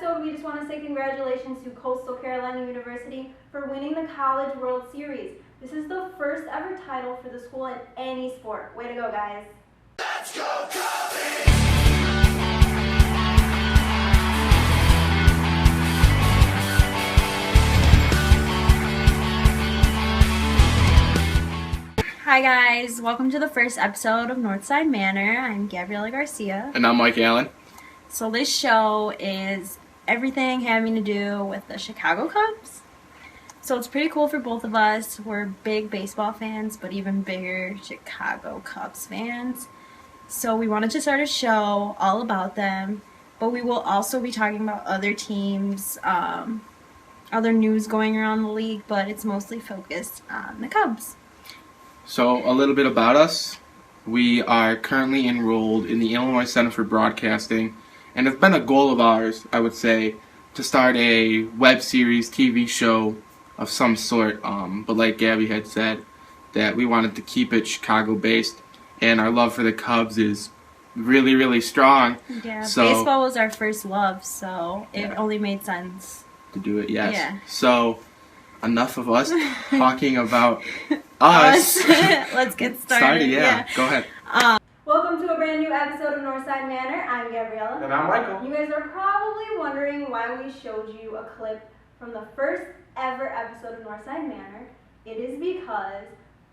episode, we just want to say congratulations to Coastal Carolina University for winning the College World Series. This is the first ever title for the school in any sport. Way to go, guys. Let's go, Cubbies! Hi guys, welcome to the first episode of Northside Manner. I'm Gabriela Garcia. And I'm Mike Allen. So this show is everything having to do with the Chicago Cubs. So it's pretty cool for both of us. We're big baseball fans, but even bigger Chicago Cubs fans. So we wanted to start a show all about them, but we will also be talking about other teams, other news going around the league, but it's mostly focused on the Cubs. So a little bit about us. We are currently enrolled in the Illinois Center for Broadcasting, and it's been a goal of ours, I would say, to start a web series, TV show of some sort. But like Gabby had said, that we wanted to keep it Chicago-based, and our love for the Cubs is really, really strong. Yeah, baseball was our first love, so it only made sense to do it. Yes. Yeah. So enough of us talking about us. Let's get started. Go ahead. Welcome to a brand new episode of Northside Manor. I'm Gabriella. And I'm Michael. You guys are probably wondering why we showed you a clip from the first ever episode of Northside Manor. It is because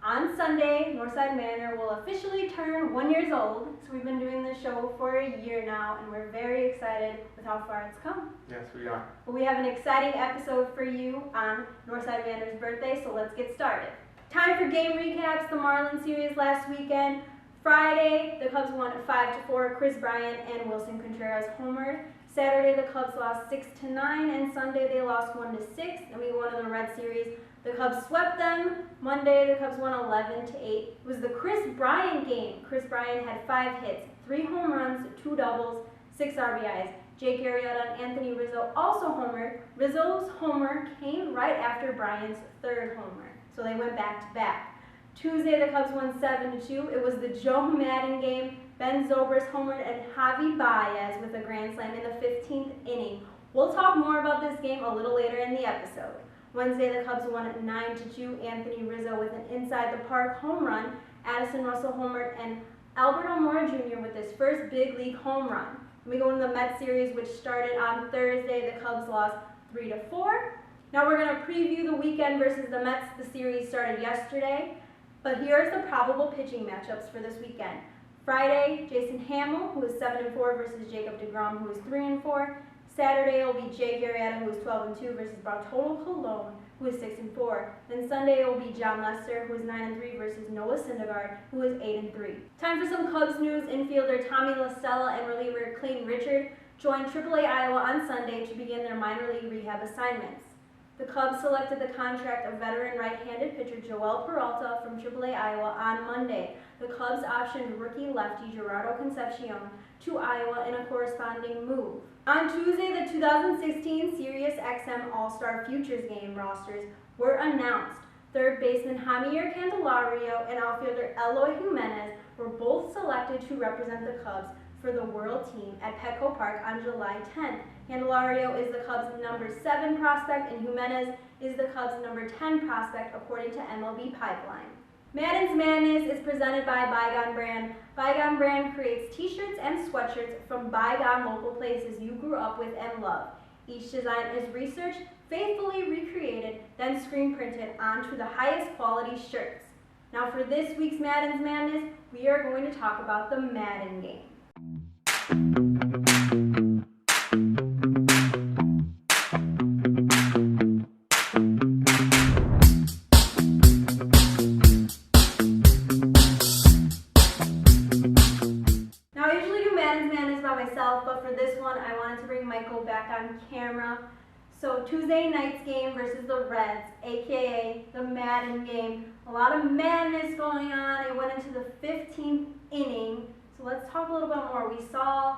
on Sunday, Northside Manor will officially turn 1 year old. So we've been doing this show for a year now, and we're very excited with how far it's come. Yes, we are. But we have an exciting episode for you on Northside Manor's birthday, so let's get started. Time for game recaps. The Marlins series last weekend. Friday, the Cubs won 5-4. Chris Bryant and Wilson Contreras homered. Saturday, the Cubs lost 6-9, and Sunday they lost 1-6. And we won in the Red Series. The Cubs swept them. Monday, the Cubs won 11-8. It was the Chris Bryant game. Chris Bryant had 5 hits, 3 home runs, 2 doubles, 6 RBIs. Jake Arrieta and Anthony Rizzo also homered. Rizzo's homer came right after Bryant's 3rd homer, so they went back-to-back. Tuesday, the Cubs won 7-2. It was the Joe Maddens game. Ben Zobrist homered and Javi Baez with a grand slam in the 15th inning. We'll talk more about this game a little later in the episode. Wednesday, the Cubs won 9-2. Anthony Rizzo with an inside-the-park home run. Addison Russell homered and Albert Almora Jr. with his first big league home run. We go into the Mets series, which started on Thursday. The Cubs lost 3-4. Now we're going to preview the weekend versus the Mets. The series started yesterday. But here's the probable pitching matchups for this weekend. Friday, Jason Hamill, who is 7-4, versus Jacob deGrom, who is 3-4. Saturday will be Jake Arrieta, who is 12-2, versus Bartolo Colon, who is 6-4. Then Sunday it will be John Lester, who is 9-3, versus Noah Syndergaard, who is 8-3. Time for some Cubs news. Infielder Tommy La Stella and reliever Clayton Richard joined AAA Iowa on Sunday to begin their minor league rehab assignments. The Cubs selected the contract of veteran right-handed pitcher Joel Peralta from AAA Iowa on Monday. The Cubs optioned rookie lefty Gerardo Concepcion to Iowa in a corresponding move. On Tuesday, the 2016 SiriusXM All-Star Futures Game rosters were announced. Third baseman Javier Candelario and outfielder Eloy Jimenez were both selected to represent the Cubs for the World Team at Petco Park on July 10th. Candelario is the Cubs' number 7 prospect, and Jimenez is the Cubs' number 10 prospect, according to MLB Pipeline. Maddens Madness is presented by Bygone Brand. Bygone Brand creates t-shirts and sweatshirts from bygone local places you grew up with and love. Each design is researched, faithfully recreated, then screen printed onto the highest quality shirts. Now for this week's Maddens Madness, we are going to talk about the Madden game. But for this one, I wanted to bring Michael back on camera. So Tuesday night's game versus the Reds, aka the Madden game. A lot of madness going on. It went into the 15th inning. So let's talk a little bit more. We saw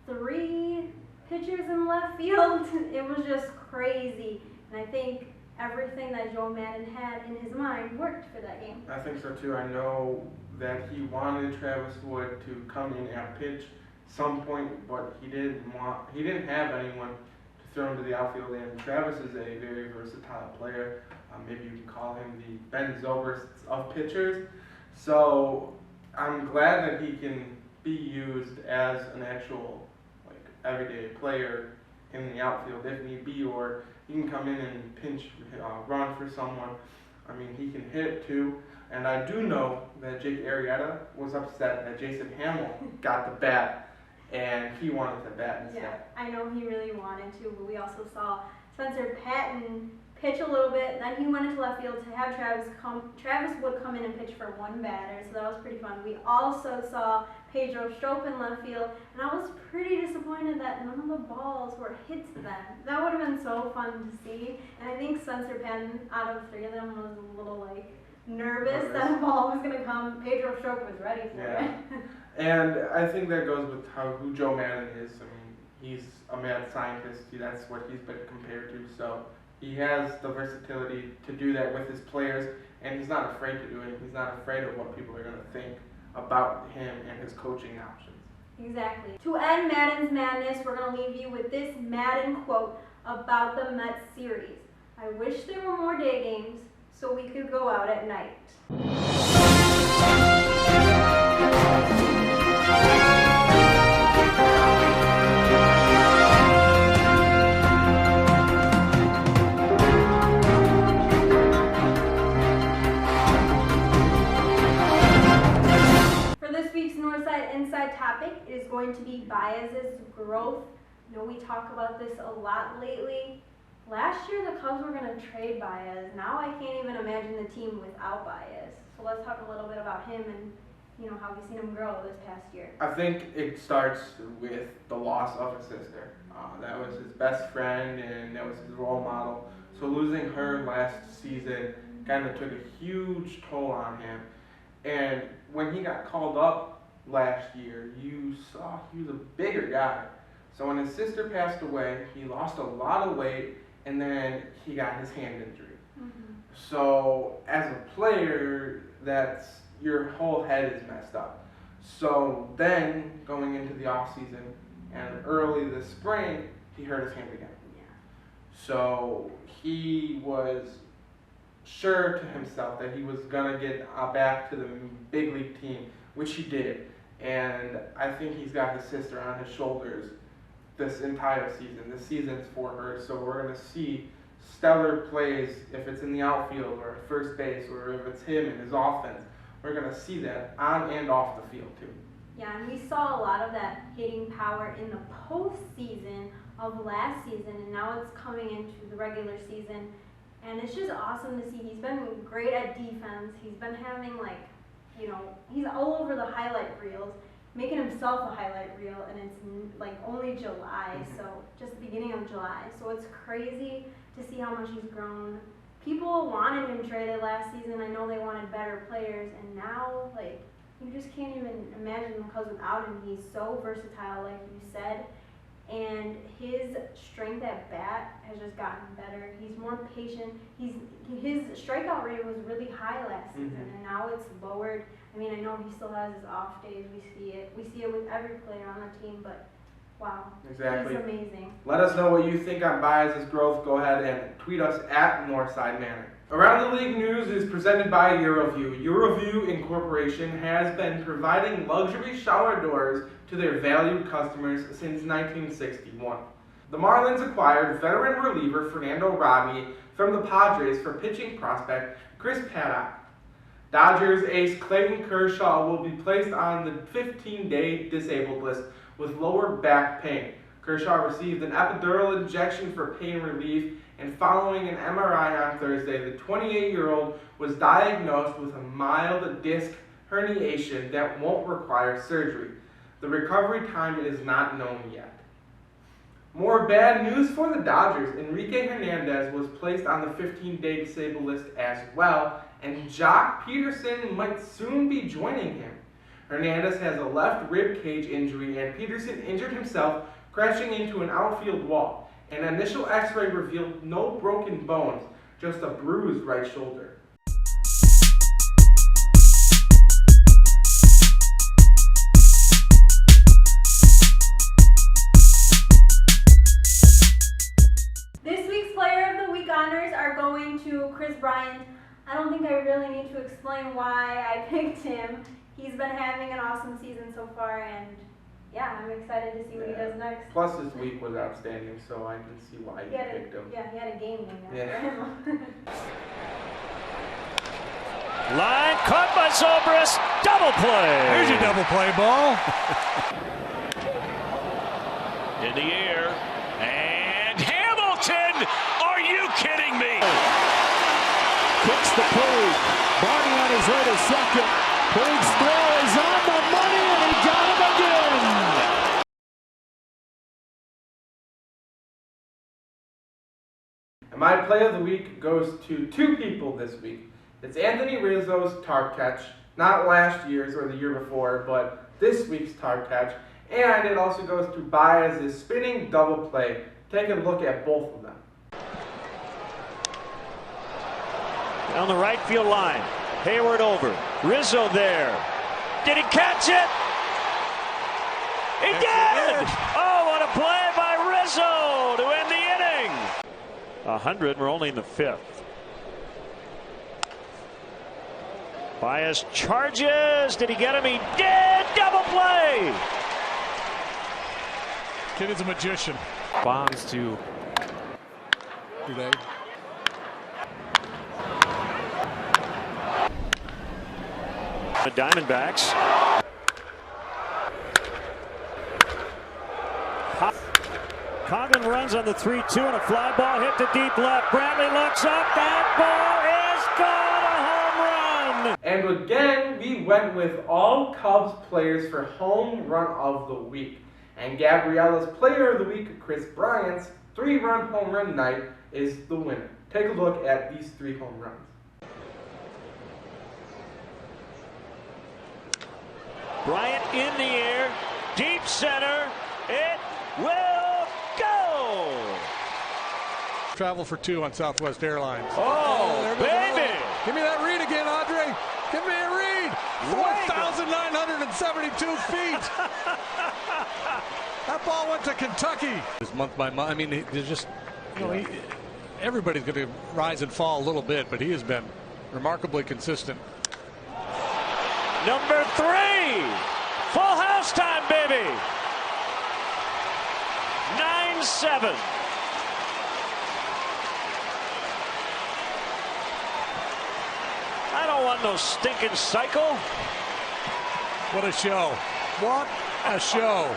3 pitchers in left field. It was just crazy. And I think everything that Joe Maddon had in his mind worked for that game. I think so too. I know that he wanted Travis Wood to come in and pitch some point, but he didn't have anyone thrown to the outfield, and Travis is a very versatile player. Maybe you can call him the Ben Zobrist of pitchers. So I'm glad that he can be used as an actual everyday player in the outfield if need be, or he can come in and pinch run for someone. I mean, he can hit too. And I do know that Jake Arrieta was upset that Jason Hamill got the bat, and he wanted the bat instead. Yeah, I know he really wanted to, but we also saw Spencer Patton pitch a little bit, then he went into left field to have Travis come. Travis would come in and pitch for one batter, so that was pretty fun. We also saw Pedro Strop in left field, and I was pretty disappointed that none of the balls were hit to them. That would have been so fun to see, and I think Spencer Patton, out of three of them, was a little nervous that a ball was going to come. Pedro Strop was ready for it. And I think that goes with who Joe Maddon is. I mean, he's a mad scientist. That's what he's been compared to. So he has the versatility to do that with his players, and he's not afraid to do it. He's not afraid of what people are going to think about him and his coaching options. Exactly. To end Maddens Madness, we're going to leave you with this Madden quote about the Mets series. I wish there were more day games so we could go out at night. Northside Inside topic is going to be Baez's growth. I know we talk about this a lot lately. Last year the Cubs were going to trade Baez. Now I can't even imagine the team without Baez. So let's talk a little bit about him and how we've seen him grow this past year. I think it starts with the loss of a sister. That was his best friend and that was his role model. So losing her last season kind of took a huge toll on him. And when he got called up last year, you saw he was a bigger guy. So when his sister passed away, he lost a lot of weight, and then he got his hand injury. Mm-hmm. So as a player, that's your whole head is messed up. So then going into the off season and early this spring, he hurt his hand again. Yeah. So he was sure to himself that he was gonna get back to the big league team, which he did. And I think he's got his sister on his shoulders this entire season. This season's for her, so we're going to see stellar plays if it's in the outfield or at first base or if it's him in his offense. We're going to see that on and off the field too. Yeah, and we saw a lot of that hitting power in the postseason of last season, and now it's coming into the regular season. And it's just awesome to see. He's been great at defense. He's been having he's all over the highlight reels, making himself a highlight reel, and it's only July, so just the beginning of July. So it's crazy to see how much he's grown. People wanted him traded last season. I know they wanted better players, and now you just can't even imagine the Cubs without him. He's so versatile, like you said, and his strength at bat has just gotten better. He's more patient. His strikeout rate was really high last season, and now it's lowered. I mean, I know he still has his off days. We see it. We see it with every player on the team, but wow. Exactly. He's amazing. Let us know what you think on Baez's growth. Go ahead and tweet us at Northside Manner. Around the League News is presented by Euroview. Euroview Incorporation has been providing luxury shower doors to their valued customers since 1961. The Marlins acquired veteran reliever Fernando Robbie from the Padres for pitching prospect Chris Paddock. Dodgers ace Clayton Kershaw will be placed on the 15-day disabled list with lower back pain. Kershaw received an epidural injection for pain relief, and following an MRI on Thursday, the 28-year-old was diagnosed with a mild disc herniation that won't require surgery. The recovery time is not known yet. More bad news for the Dodgers. Enrique Hernandez was placed on the 15-day disabled list as well, and Jock Peterson might soon be joining him. Hernandez has a left rib cage injury, and Peterson injured himself crashing into an outfield wall. An initial x-ray revealed no broken bones, just a bruised right shoulder. to Chris Bryant. I don't think I really need to explain why I picked him. He's been having an awesome season so far, and yeah, I'm excited to see what he does next. Plus, this week was outstanding, so I can see why you picked him. Yeah, he had a game named after him. Line caught by Zobrist. Double play. Here's your double play ball. In the air. And Hamilton! Are you kidding me? Kicks the Puig. Barney on his way to second. Puig's throw is on the money, and he got him again. And my play of the week goes to two people this week. It's Anthony Rizzo's tarp catch, not last year's or the year before, but this week's tarp catch. And it also goes to Baez's spinning double play. Take a look at both of them. Down the right field line. Hayward over. Rizzo there. Did he catch it? He did! Oh, what a play by Rizzo to end the inning. 100, we're only in the 5th. Baez charges. Did he get him? He did! Double play! Kid is a magician. Bonds to Today. The Diamondbacks. Coghlan runs on the 3-2 and a fly ball hit to deep left. Brantley looks up. That ball is gone. A home run. And again, we went with all Cubs players for home run of the week. And Gabriella's player of the week, Chris Bryant's 3-run home run night, is the winner. Take a look at these 3 home runs. Bryant in the air, deep center, it will go! Travel for 2 on Southwest Airlines. Oh, there goes baby! another. Give me that read again, Andre. Give me a read. 4,972 feet. That ball went to Kentucky. This month by month. I mean, there's just, everybody's going to rise and fall a little bit, but he has been remarkably consistent. Number 3, full house time, baby. 9-7. I don't want no stinking cycle. What a show. What a show.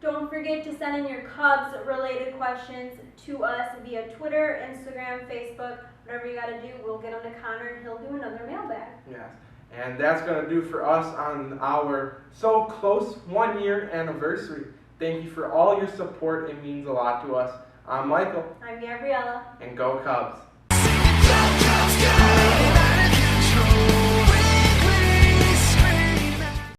Don't forget to send in your Cubs-related questions to us via Twitter, Instagram, Facebook, whatever you got to do. We'll get them to Connor, and he'll do another mailbag. Yes. And that's going to do for us on our so close 1-year anniversary. Thank you for all your support. It means a lot to us. I'm Michael. I'm Gabriella. And go Cubs.